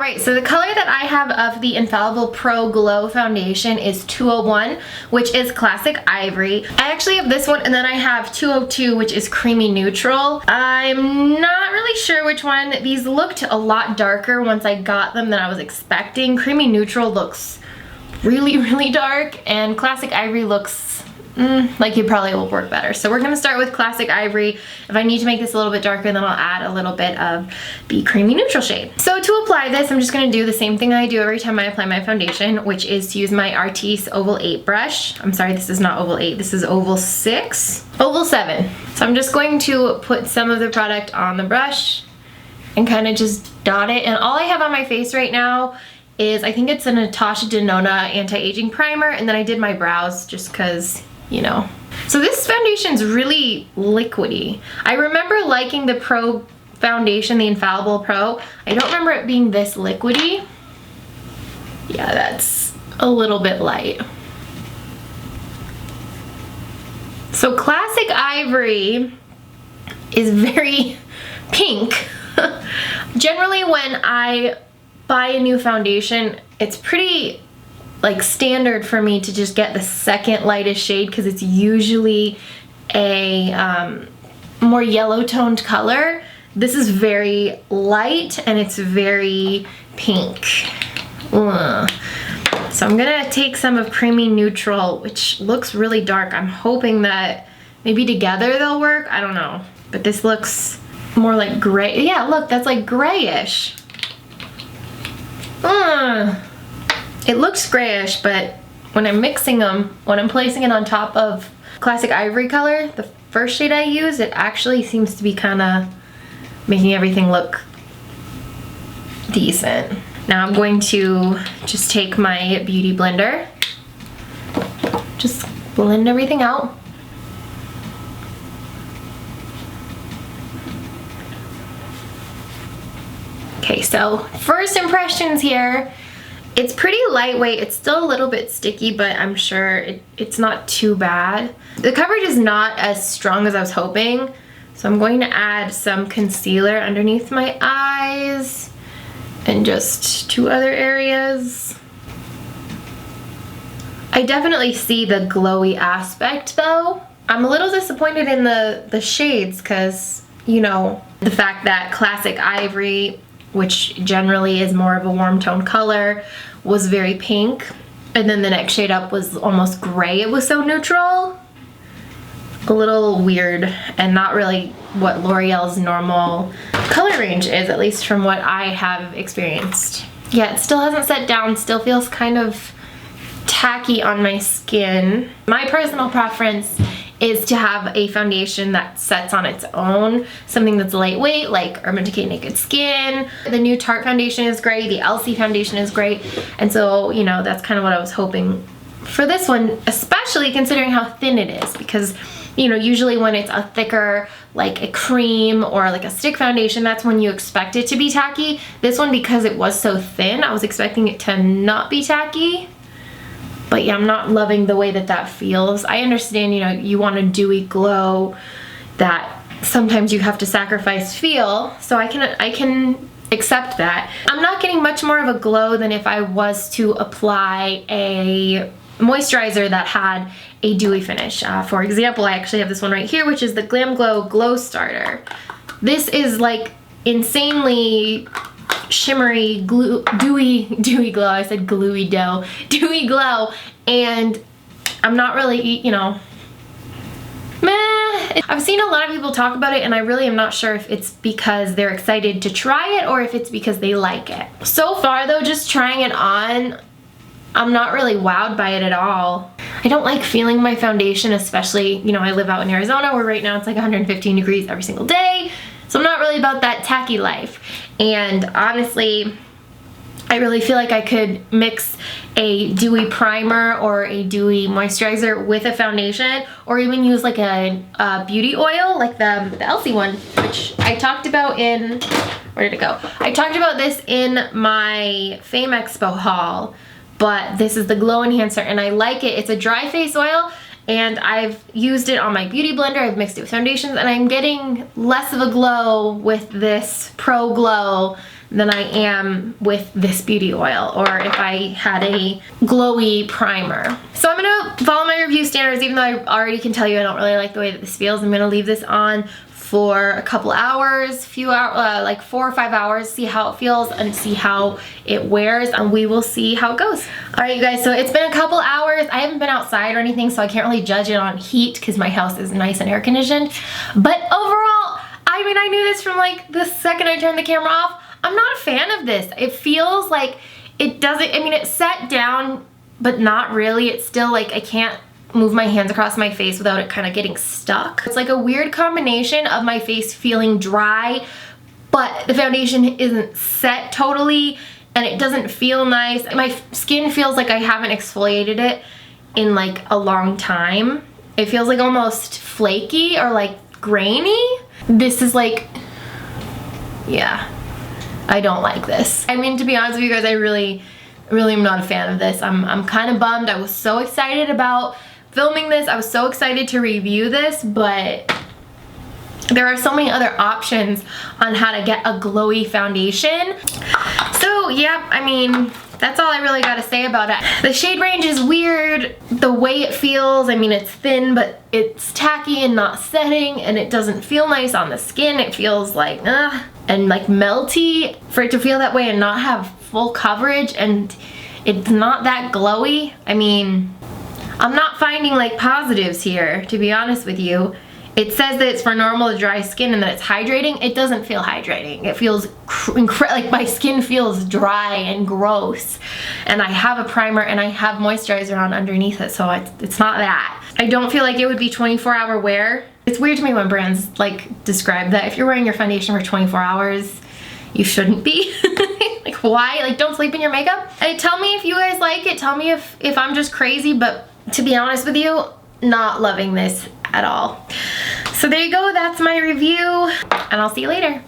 Alright, so the color that I have of the Infallible Pro Glow Foundation is 201, which is Classic Ivory. I actually have this one, and then I have 202, which is Creamy Neutral. I'm not really sure which one. These looked a lot darker once I got them than I was expecting. Creamy Neutral looks really, really dark, and Classic Ivory looks like it probably will work better. So we're gonna start with Classic Ivory. If I need to make this a little bit darker, then I'll add a little bit of the Creamy Neutral shade. So to apply this, I'm just gonna do the same thing I do every time I apply my foundation, which is to use my Artis Oval 8 brush. I'm sorry, this is not Oval 8, this is Oval 6. Oval 7. So I'm just going to put some of the product on the brush and kind of just dot it. And all I have on my face right now is, I think it's a Natasha Denona Anti-Aging Primer, and then I did my brows just because, you know. So this foundation's really liquidy. I remember liking the Pro foundation, the Infallible Pro. I don't remember it being this liquidy. Yeah, that's a little bit light. So Classic Ivory is very pink. Generally when I buy a new foundation, it's pretty like standard for me to just get the second lightest shade because it's usually a more yellow toned color. This is very light and it's very pink. Ugh. So I'm gonna take some of Creamy Neutral, which looks really dark. I'm hoping that maybe together they'll work. I don't know, but this looks more like gray. Yeah, look, that's like grayish. It looks grayish, but when I'm mixing them, when I'm placing it on top of Classic Ivory color, the first shade I use, it actually seems to be kind of making everything look decent. Now I'm going to just take my beauty blender, just blend everything out. Okay, so first impressions here. It's pretty lightweight. It's still a little bit sticky, but I'm sure it's not too bad. The coverage is not as strong as I was hoping, so I'm going to add some concealer underneath my eyes and just two other areas. I definitely see the glowy aspect though. I'm a little disappointed in the shades because, you know, the fact that Classic Ivory, which generally is more of a warm tone color, was very pink, and then the next shade up was almost gray. It was so neutral. A little weird, and not really what L'Oreal's normal color range is, at least from what I have experienced. Yeah, it still hasn't set down, still feels kind of tacky on my skin. My personal preference is to have a foundation that sets on its own, something that's lightweight like Urban Decay Naked Skin. The new Tarte foundation is great, the LC foundation is great, and so, you know, that's kind of what I was hoping for this one, especially considering how thin it is, because, you know, usually when it's a thicker, like a cream or like a stick foundation, that's when you expect it to be tacky. This one, because it was so thin, I was expecting it to not be tacky. But yeah, I'm not loving the way that that feels. I understand, you know, you want a dewy glow that sometimes you have to sacrifice feel, so I can accept that. I'm not getting much more of a glow than if I was to apply a moisturizer that had a dewy finish. For example, I actually have this one right here, which is the Glam Glow Glow Starter. This is like insanely shimmery, dewy glow. I said gluey dough. Dewy glow, and I'm not really, you know, meh. I've seen a lot of people talk about it, and I really am not sure if it's because they're excited to try it or if it's because they like it. So far though, just trying it on, I'm not really wowed by it at all. I don't like feeling my foundation, especially, you know, I live out in Arizona where right now it's like 115 degrees every single day. So I'm not really about that tacky life. And honestly, I really feel like I could mix a dewy primer or a dewy moisturizer with a foundation, or even use like a beauty oil, like the Elsie one, which I talked about in, where did it go? I talked about this in my Fame Expo haul, but this is the Glow Enhancer, and I like it. It's a dry face oil, and I've used it on my beauty blender. I've mixed it with foundations, and I'm getting less of a glow with this Pro Glow than I am with this beauty oil, or if I had a glowy primer. So I'm gonna follow my review standards, even though I already can tell you I don't really like the way that this feels. I'm gonna leave this on for a couple hours, like 4 or 5 hours, see how it feels and see how it wears, and we will see how it goes. All right, you guys, so it's been a couple hours. I haven't been outside or anything, so I can't really judge it on heat because my house is nice and air conditioned. But overall, I mean, I knew this from like the second I turned the camera off. I'm not a fan of this. It feels like it doesn't, I mean, it's set down, but not really. It's still like I can't move my hands across my face without it kind of getting stuck. It's like a weird combination of my face feeling dry, but the foundation isn't set totally, and it doesn't feel nice. My skin feels like I haven't exfoliated it in like a long time. It feels like almost flaky or like grainy. This is like, yeah, I don't like this. I mean, to be honest with you guys, I really am not a fan of this. I'm kind of bummed. I was so excited about filming this. I was so excited to review this, but there are so many other options on how to get a glowy foundation. So yeah, I mean, that's all I really got to say about it. The shade range is weird. The way it feels, I mean, it's thin, but it's tacky and not setting, and it doesn't feel nice on the skin. It feels like, and like melty. For it to feel that way and not have full coverage, and it's not that glowy. I mean, I'm not finding like positives here, to be honest with you. It says that it's for normal to dry skin and that it's hydrating. It doesn't feel hydrating. It feels like my skin feels dry and gross. And I have a primer and I have moisturizer on underneath it, so it's not that. I don't feel like it would be 24-hour wear. It's weird to me when brands like describe that. If you're wearing your foundation for 24 hours, you shouldn't be. Like, why? Like, don't sleep in your makeup? Hey, tell me if you guys like it. Tell me if I'm just crazy, but to be honest with you, not loving this at all. So there you go, that's my review, and I'll see you later.